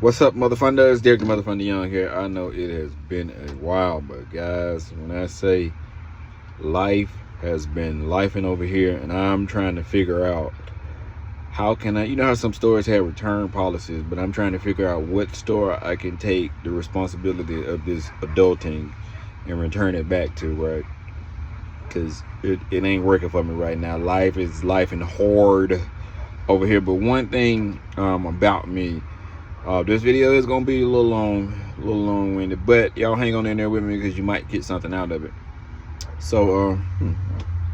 What's up, motherfuckers? Derek the Motherfucker Young here. I know it has been a while, but guys, when I say life has been lifing over here, and I'm trying to figure out how can I, how some stores have return policies, but I'm trying to figure out what store I can take the responsibility of this adulting and return it back to, right? Because it ain't working for me right now. Life is life and hard over here. But one thing about me, this video is gonna be a little long-winded, but y'all hang on in there with me because you might get something out of it. So,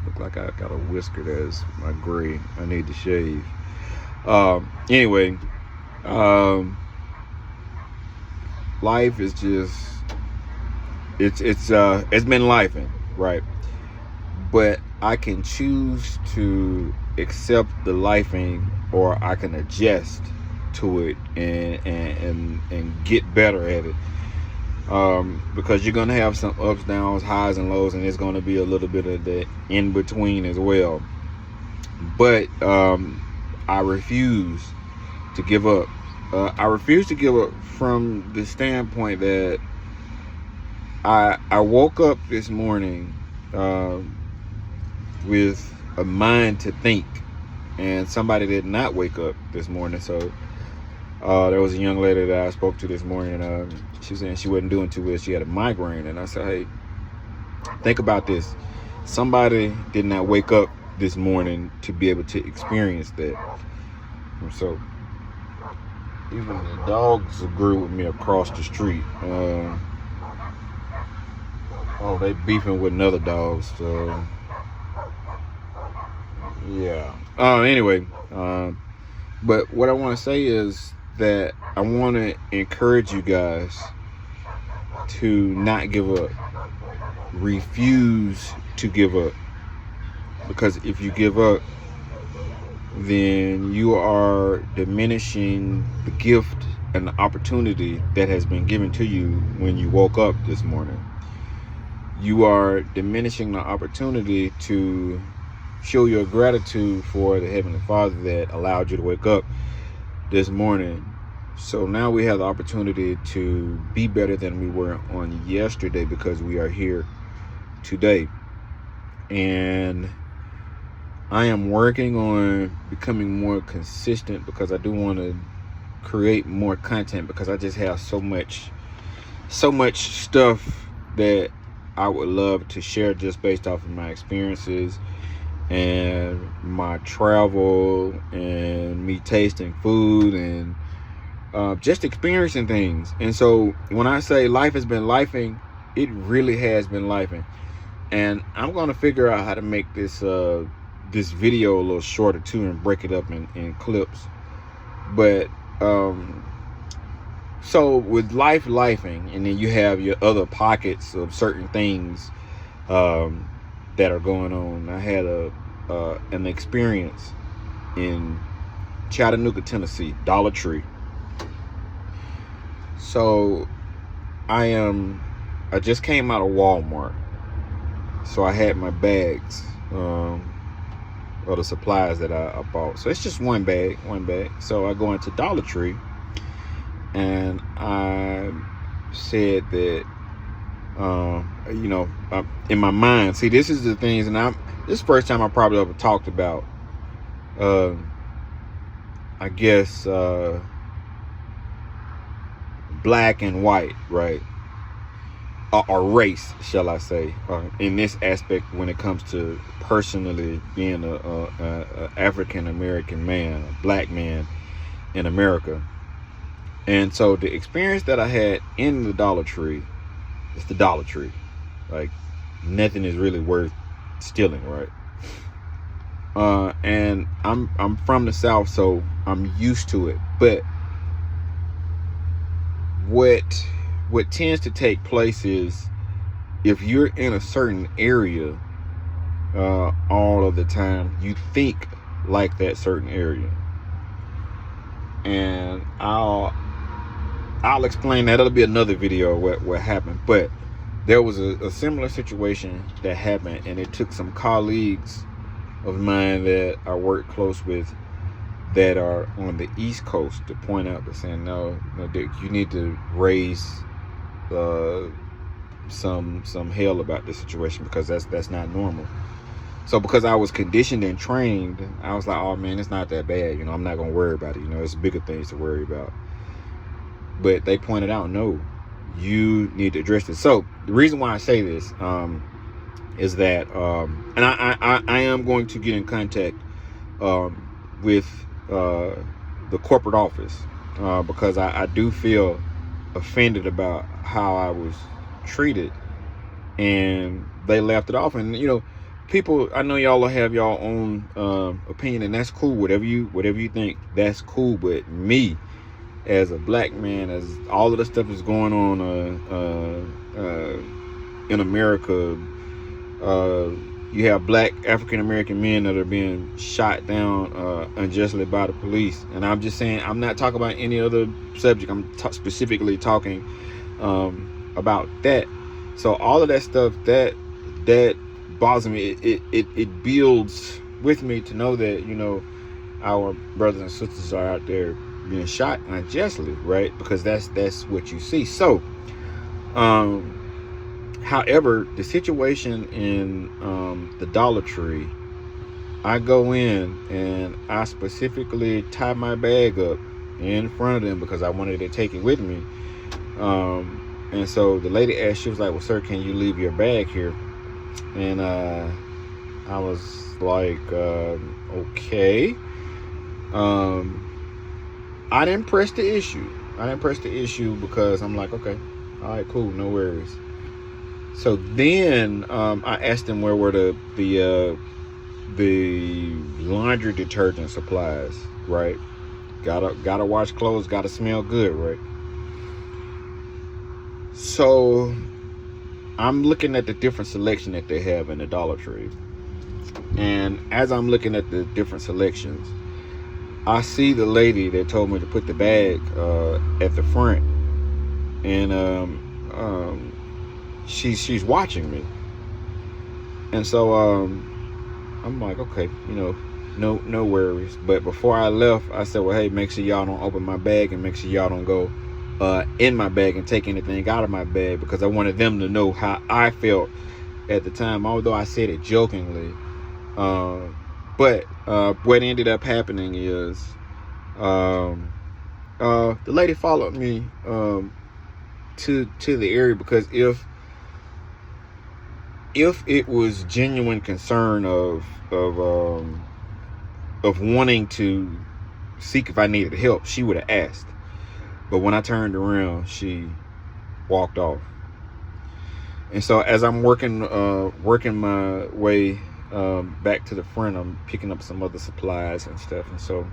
look like I got a whisker that's my gray. I need to shave. Anyway, life is just it's been lifing, right? But I can choose to accept the lifing, or I can adjust to it and get better at it, because you're gonna have some ups, downs, highs and lows, and there's gonna be a little bit of the in between as well. But I refuse to give up. I refuse to give up from the standpoint that I woke up this morning with a mind to think, and somebody did not wake up this morning. So there was a young lady that I spoke to this morning, and she was saying she wasn't doing too well. She had a migraine, and I said, hey, think about this. Somebody did not wake up this morning to be able to experience that. And so even the dogs agree with me across the street. Oh, they beefing with another dog, so yeah. Anyway, but what I want to say is that I want to encourage you guys to not give up. Refuse to give up, because if you give up, then you are diminishing the gift and the opportunity that has been given to you when you woke up this morning. You are diminishing the opportunity to show your gratitude for the Heavenly Father that allowed you to wake up this morning. So now we have the opportunity to be better than we were on yesterday, because we are here today. And I am working on becoming more consistent, because I do want to create more content, because I just have so much stuff that I would love to share, just based off of my experiences and my travel and me tasting food and just experiencing things. And so when I say life has been lifing, it really has been lifing. And I'm going to figure out how to make this this video a little shorter too, and break it up in clips. But so with lifing, and then you have your other pockets of certain things that are going on. I had an experience in Chattanooga, Tennessee, Dollar Tree. So I just came out of Walmart, so I had my bags of the supplies that I bought. So it's just one bag. So I go into Dollar Tree, and I said that in my mind, see, this is the things, and this is the first time I probably ever talked about I guess black and white, right? Or race, shall I say, in this aspect, when it comes to personally being a African American man, a black man in America. And so the experience that I had in the Dollar Tree, it's the Dollar Tree. Like, nothing is really worth stealing, right? And I'm from the South, so I'm used to it. But what tends to take place is, if you're in a certain area all of the time, you think like that certain area. And I'll explain that. It'll be another video of what happened. But there was a similar situation that happened, and it took some colleagues of mine that I work close with that are on the East Coast to point out that saying no, you need to raise some hell about this situation, because that's not normal. So because I was conditioned and trained, I was like, oh man, it's not that bad. I'm not gonna worry about it. It's bigger things to worry about. But they pointed out, no, you need to address this. So the reason why I say this is that, and I am going to get in contact with the corporate office because I do feel offended about how I was treated, and they left it off. And people, I know y'all have y'all own opinion, and that's cool. Whatever you think, that's cool. But me, as a black man, as all of the stuff that's going on in America, you have black African American men that are being shot down unjustly by the police. And I'm just saying, I'm not talking about any other subject. I'm specifically talking about that. So all of that stuff that bothers me. It builds with me to know that our brothers and sisters are out there being shot unjustly, right? Because that's what you see. So however, the situation in the Dollar Tree, I go in and I specifically tie my bag up in front of them because I wanted to take it with me. And so the lady asked, she was like, well, sir, can you leave your bag here? And I was like, okay. I didn't press the issue. Because I'm like, okay, all right, cool, no worries. So then I asked them where were the laundry detergent supplies, right? Gotta wash clothes, gotta smell good, right? So I'm looking at the different selection that they have in the Dollar Tree. And as I'm looking at the different selections, I see the lady that told me to put the bag at the front. And she's watching me. And so I'm like, okay, no worries. But before I left, I said, well, hey, make sure y'all don't open my bag, and make sure y'all don't go in my bag and take anything out of my bag, because I wanted them to know how I felt at the time, although I said it jokingly. But what ended up happening is the lady followed me to the area, because if it was genuine concern of wanting to seek if I needed help, she would have asked. But when I turned around, she walked off. And so as I'm working my way back to the front, I'm picking up some other supplies and stuff. And so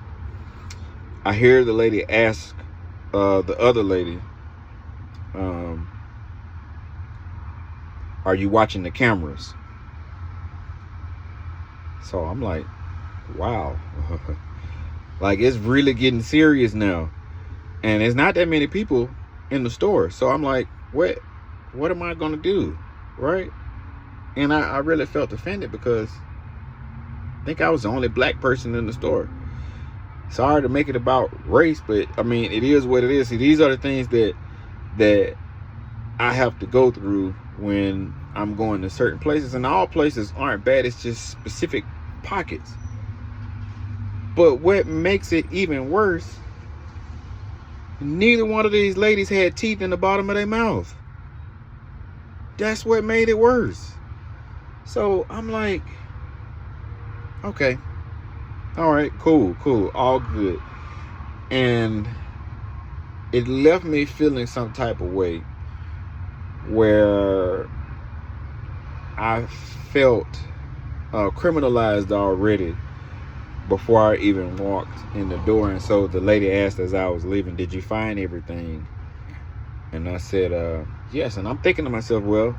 I hear the lady ask the other lady, are you watching the cameras? So I'm like, wow. Like, it's really getting serious now. And there's not that many people in the store. So I'm like, what am I going to do? Right? And I really felt offended, because I think I was the only black person in the store. Sorry to make it about race, but I mean, it is what it is. See, these are the things that I have to go through when I'm going to certain places. And all places aren't bad. It's just specific pockets. But what makes it even worse, neither one of these ladies had teeth in the bottom of their mouth. That's what made it worse. So I'm like, okay, all right, cool, all good. And it left me feeling some type of way, where I felt criminalized already before I even walked in the door. And so the lady asked as I was leaving, did you find everything? And I said, yes. And I'm thinking to myself, well,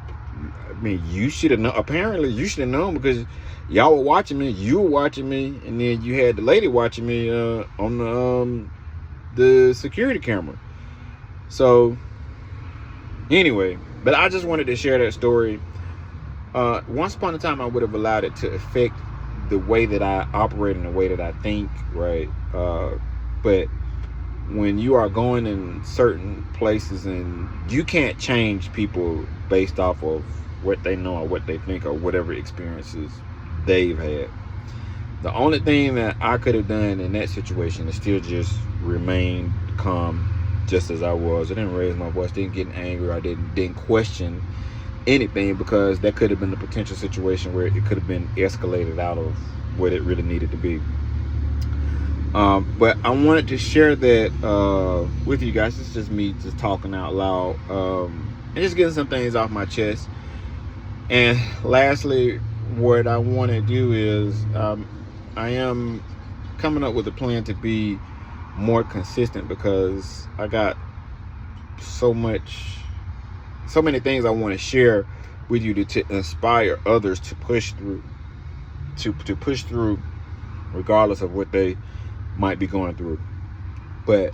I mean, you should have known. Apparently you should have known, because y'all were watching me, you were watching me, and then you had the lady watching me on the security camera. So anyway, but I just wanted to share that story. Once upon a time, I would have allowed it to affect the way that I operate and the way that I think, right? But when you are going in certain places and you can't change people based off of what they know or what they think or whatever experiences they've had. The only thing that I could have done in that situation is still just remain calm, just as I was. I didn't raise my voice, didn't get angry, I didn't question anything, because that could have been a potential situation where it could have been escalated out of what it really needed to be. But I wanted to share that with you guys. It's just me just talking out loud, and just getting some things off my chest. And lastly, what I want to do is I am coming up with a plan to be more consistent, because I got so many things I want to share with you to inspire others to push through, to push through regardless of what they might be going through. But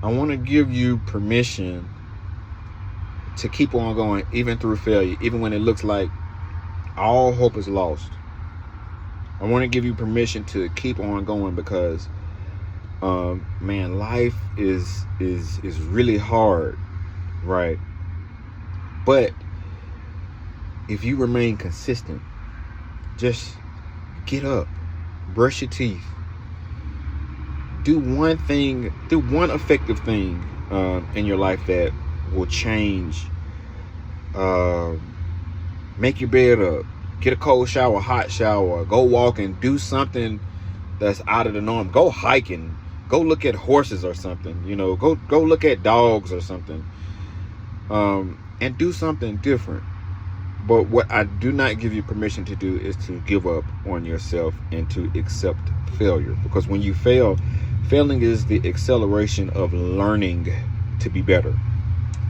I want to give you permission to keep on going, even through failure, even when it looks like all hope is lost. I want to give you permission to keep on going, because man, life is really hard, right? But if you remain consistent, just get up, brush your teeth, do one effective thing in your life that will change. Make your bed up, get a cold shower, hot shower, go walking, do something that's out of the norm. Go hiking, go look at horses or something, go look at dogs or something, and do something different. But what I do not give you permission to do is to give up on yourself and to accept failure, because when you fail, failing is the acceleration of learning to be better,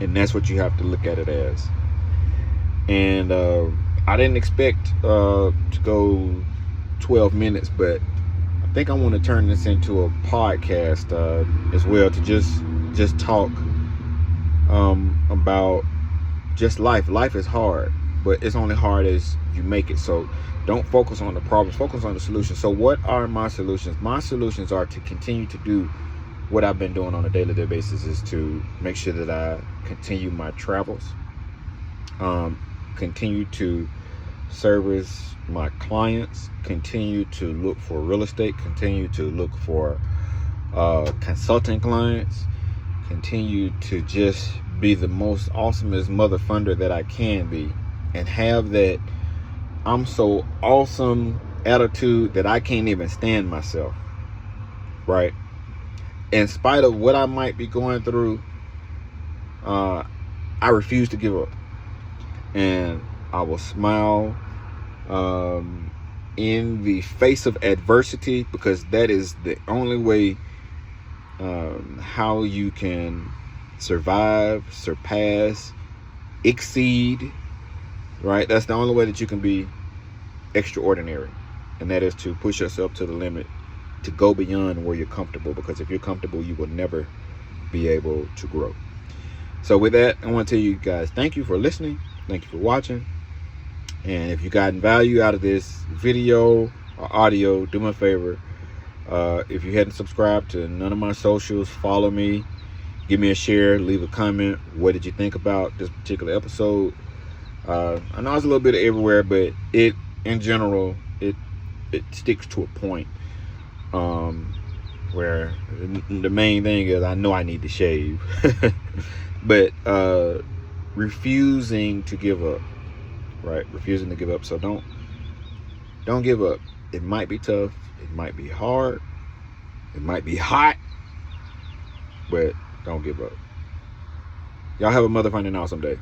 and that's what you have to look at it as. And I didn't expect to go 12 minutes, but I think I want to turn this into a podcast as well, to just talk about just life. Life is hard, but it's only hard as you make it. So don't focus on the problems, focus on the solutions. So what are my solutions? My solutions are to continue to do what I've been doing on a daily basis, is to make sure that I continue my travels, continue to service my clients, continue to look for real estate, continue to look for consulting clients, continue to just be the most awesomest mother funder that I can be, and have that I'm so awesome attitude that I can't even stand myself, right? In spite of what I might be going through, I refuse to give up, and I will smile in the face of adversity, because that is the only way how you can survive, surpass, exceed, right? That's the only way that you can be extraordinary, and that is to push yourself to the limit, to go beyond where you're comfortable, because if you're comfortable, you will never be able to grow. So with that, I want to tell you guys, thank you for listening, thank you for watching, and if you gotten value out of this video or audio, do me a favor, if you hadn't subscribed to none of my socials, follow me, give me a share, leave a comment. What did you think about this particular episode? I know it's a little bit of everywhere, but it, in general, it sticks to a point where the main thing is I know I need to shave. But refusing to give up, right? Refusing to give up. So don't give up. It might be tough, it might be hard, it might be hot, but don't give up. Y'all have a motherfucking awesome day.